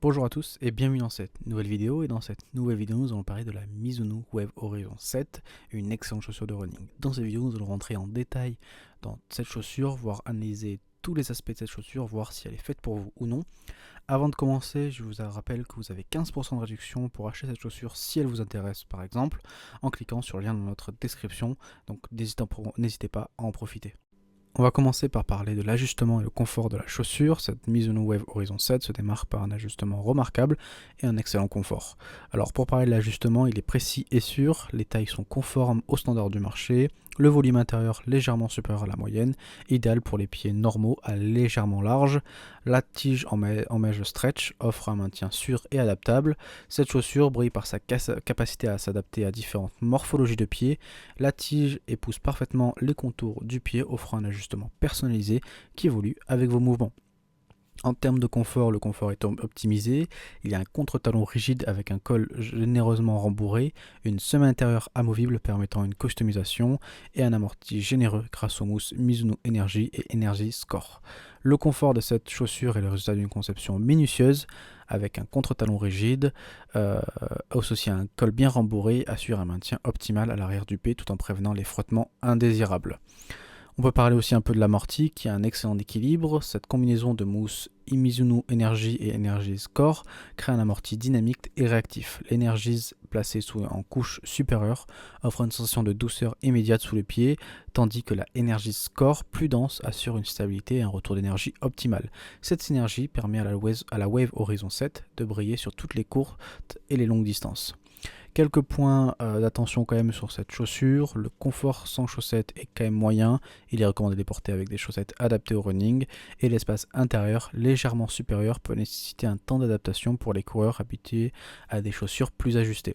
Bonjour à tous et bienvenue dans cette nouvelle vidéo. Et dans cette nouvelle vidéo, nous allons parler de la Mizuno Wave Horizon 7, une excellente chaussure de running. Dans cette vidéo, nous allons rentrer en détail dans cette chaussure, voir analyser tous les aspects de cette chaussure, voir si elle est faite pour vous ou non. Avant de commencer, je vous rappelle que vous avez 15% de réduction pour acheter cette chaussure si elle vous intéresse par exemple, en cliquant sur le lien dans notre description, donc n'hésitez pas à en profiter. On va commencer par parler de l'ajustement et le confort de la chaussure. Cette Mizuno Wave Horizon 7 se démarque par un ajustement remarquable et un excellent confort. Alors pour parler de l'ajustement, il est précis et sûr, les tailles sont conformes aux standards du marché, le volume intérieur légèrement supérieur à la moyenne, idéal pour les pieds normaux à légèrement large. La tige en mesh stretch offre un maintien sûr et adaptable. Cette chaussure brille par sa capacité à s'adapter à différentes morphologies de pieds. La tige épouse parfaitement les contours du pied, offrant un ajustement personnalisé qui évolue avec vos mouvements. En termes de confort, le confort est optimisé. Il y a un contre-talon rigide avec un col généreusement rembourré, une semelle intérieure amovible permettant une customisation et un amorti généreux grâce aux mousses Mizuno Energy et Energy Score. Le confort de cette chaussure est le résultat d'une conception minutieuse avec un contre-talon rigide, associé à un col bien rembourré, assure un maintien optimal à l'arrière du pied tout en prévenant les frottements indésirables. On peut parler aussi un peu de l'amorti qui a un excellent équilibre. Cette combinaison de mousse Mizuno Energy et Energy Score crée un amorti dynamique et réactif. L'Energy placée en couche supérieure offre une sensation de douceur immédiate sous le pied, tandis que la Energy Score plus dense assure une stabilité et un retour d'énergie optimal. Cette synergie permet à la Wave Horizon 7 de briller sur toutes les courtes et les longues distances. Quelques points d'attention quand même sur cette chaussure. Le confort sans chaussettes est quand même moyen. Il est recommandé de les porter avec des chaussettes adaptées au running. Et l'espace intérieur légèrement supérieur peut nécessiter un temps d'adaptation pour les coureurs habitués à des chaussures plus ajustées.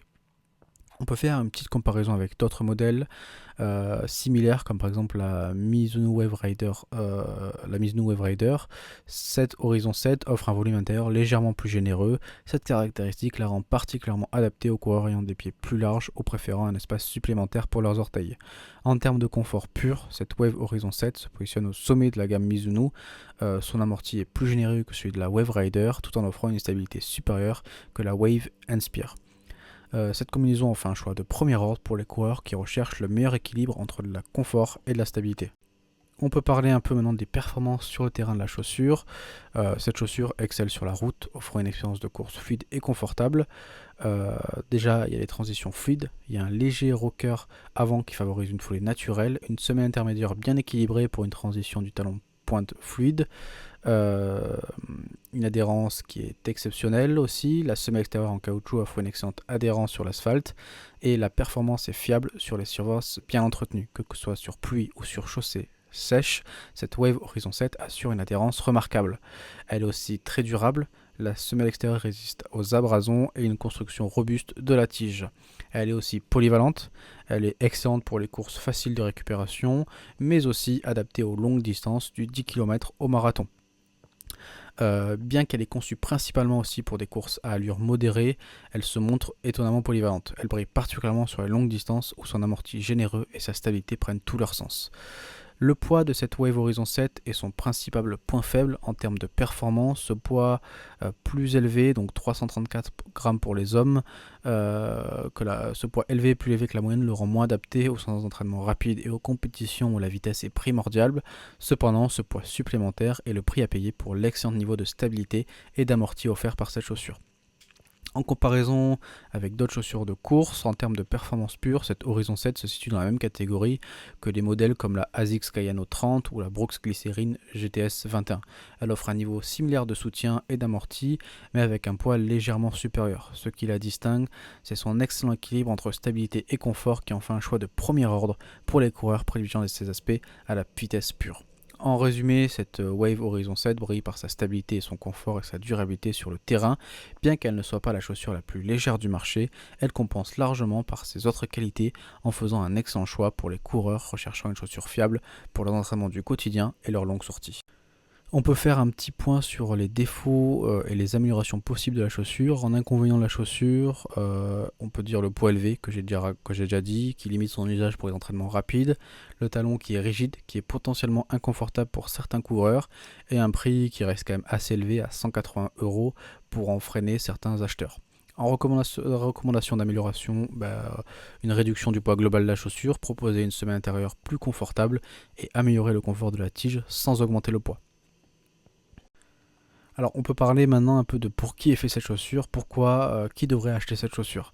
On peut faire une petite comparaison avec d'autres modèles similaires, comme par exemple la Mizuno Wave Rider. Cette Horizon 7 offre un volume intérieur légèrement plus généreux. Cette caractéristique la rend particulièrement adaptée aux coureurs ayant des pieds plus larges ou préférant un espace supplémentaire pour leurs orteils. En termes de confort pur, cette Wave Horizon 7 se positionne au sommet de la gamme Mizuno. Son amorti est plus généreux que celui de la Wave Rider, tout en offrant une stabilité supérieure que la Wave Inspire. Cette combinaison en fait un choix de premier ordre pour les coureurs qui recherchent le meilleur équilibre entre le confort et de la stabilité. On peut parler un peu maintenant des performances sur le terrain de la chaussure. Cette chaussure excelle sur la route, offrant une expérience de course fluide et confortable. Déjà, il y a les transitions fluides, il y a un léger rocker avant qui favorise une foulée naturelle, une semelle intermédiaire bien équilibrée pour une transition du talon pointe fluide. Une adhérence qui est exceptionnelle aussi. La semelle extérieure en caoutchouc offre une excellente adhérence sur l'asphalte et la performance est fiable sur les surfaces bien entretenues, que ce soit sur pluie ou sur chaussée sèche. Cette Wave Horizon 7 assure une adhérence remarquable. Elle est aussi très durable. La semelle extérieure résiste aux abrasons et une construction robuste de la tige. Elle est aussi polyvalente. Elle est excellente pour les courses faciles de récupération, mais aussi adaptée aux longues distances du 10 km au marathon. Bien qu'elle est conçue principalement aussi pour des courses à allure modérée, elle se montre étonnamment polyvalente. Elle brille particulièrement sur les longues distances où son amorti généreux et sa stabilité prennent tout leur sens. Le poids de cette Wave Horizon 7 est son principal point faible en termes de performance. Ce poids plus élevé, donc 334 grammes pour les hommes, ce poids élevé, plus élevé que la moyenne, le rend moins adapté aux séances d'entraînement rapide et aux compétitions où la vitesse est primordiale. Cependant, ce poids supplémentaire est le prix à payer pour l'excellent niveau de stabilité et d'amorti offert par cette chaussure. En comparaison avec d'autres chaussures de course, en termes de performance pure, cette Horizon 7 se situe dans la même catégorie que des modèles comme la ASICS Kayano 30 ou la Brooks Glycerin GTS 21. Elle offre un niveau similaire de soutien et d'amorti, mais avec un poids légèrement supérieur. Ce qui la distingue, c'est son excellent équilibre entre stabilité et confort qui en fait un choix de premier ordre pour les coureurs privilégiant ces aspects à la vitesse pure. En résumé, cette Wave Horizon 7 brille par sa stabilité et son confort et sa durabilité sur le terrain. Bien qu'elle ne soit pas la chaussure la plus légère du marché, elle compense largement par ses autres qualités en faisant un excellent choix pour les coureurs recherchant une chaussure fiable pour leurs entraînements du quotidien et leurs longues sorties. On peut faire un petit point sur les défauts et les améliorations possibles de la chaussure. En inconvénient de la chaussure, on peut dire le poids élevé que j'ai déjà dit, qui limite son usage pour les entraînements rapides, le talon qui est rigide, qui est potentiellement inconfortable pour certains coureurs, et un prix qui reste quand même assez élevé à 180 € pour en freiner certains acheteurs. En recommandation d'amélioration, une réduction du poids global de la chaussure, proposer une semelle intérieure plus confortable et améliorer le confort de la tige sans augmenter le poids. Alors on peut parler maintenant un peu de pour qui est fait cette chaussure, pourquoi, qui devrait acheter cette chaussure.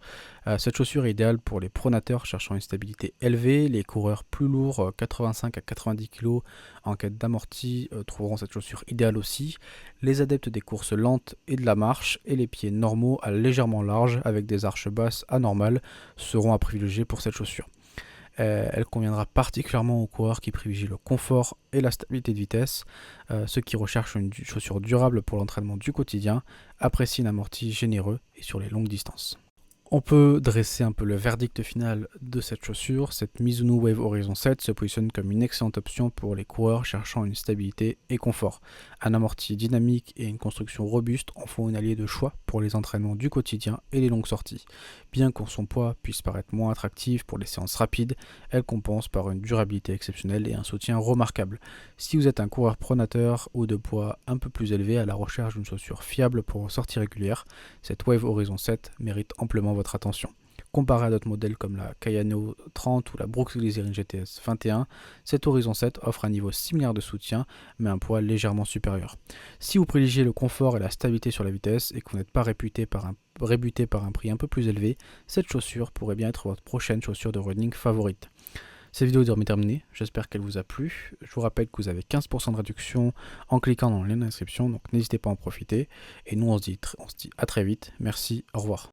Cette chaussure est idéale pour les pronateurs cherchant une stabilité élevée, les coureurs plus lourds, 85 à 90 kg en quête d'amorti trouveront cette chaussure idéale aussi, les adeptes des courses lentes et de la marche et les pieds normaux à légèrement larges avec des arches basses anormales seront à privilégier pour cette chaussure. Elle conviendra particulièrement aux coureurs qui privilégient le confort et la stabilité de vitesse, ceux qui recherchent une chaussure durable pour l'entraînement du quotidien, apprécient un amorti généreux et sur les longues distances. On peut dresser un peu le verdict final de cette chaussure. Cette Mizuno Wave Horizon 7 se positionne comme une excellente option pour les coureurs cherchant une stabilité et confort. Un amorti dynamique et une construction robuste en font une alliée de choix pour les entraînements du quotidien et les longues sorties. Bien que son poids puisse paraître moins attractif pour les séances rapides, elle compense par une durabilité exceptionnelle et un soutien remarquable. Si vous êtes un coureur pronateur ou de poids un peu plus élevé à la recherche d'une chaussure fiable pour vos sorties régulières, cette Wave Horizon 7 mérite amplement votre attention. Comparé à d'autres modèles comme la Kayano 30 ou la Brooks Glycerin GTS 21, cette Horizon 7 offre un niveau similaire de soutien, mais un poids légèrement supérieur. Si vous privilégiez le confort et la stabilité sur la vitesse et que vous n'êtes pas rébuté par un prix un peu plus élevé, cette chaussure pourrait bien être votre prochaine chaussure de running favorite. Cette vidéo est désormais terminée, j'espère qu'elle vous a plu. Je vous rappelle que vous avez 15% de réduction en cliquant dans le lien d'inscription, donc n'hésitez pas à en profiter. Et nous on se dit à très vite, merci, au revoir.